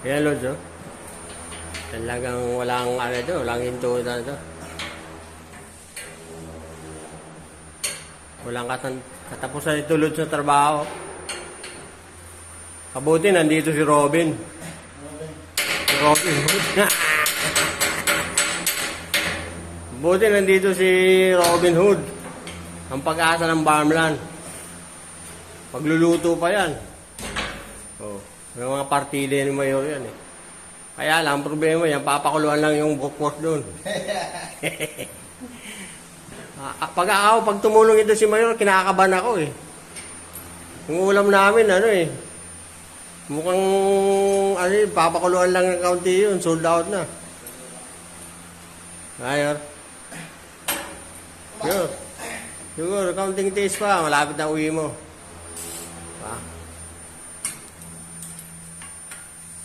Ayan, Lods, oh. Talagang walang ano doon, walang hinto na doon. Walang katapusan ito, Lods, sa trabaho. Kabuti, nandito si Robin. Si Robin Hood. Kabuti, nandito si Robin Hood. Ang pag-asa ng farmland. Pagluluto pa yan. Oh, may mga partida ni Mayor yan eh. Kaya lang, ang problema yan, papakuluan lang yung workforce doon. Pag tumulong ito si Mayor, kinakabahan ako eh. Yung ulam namin, ano eh. Mukhang, ano eh, papakuluan lang ng kaunti yun, sold out na. Mayor. Siguro, counting days pa, malapit na uwi mo.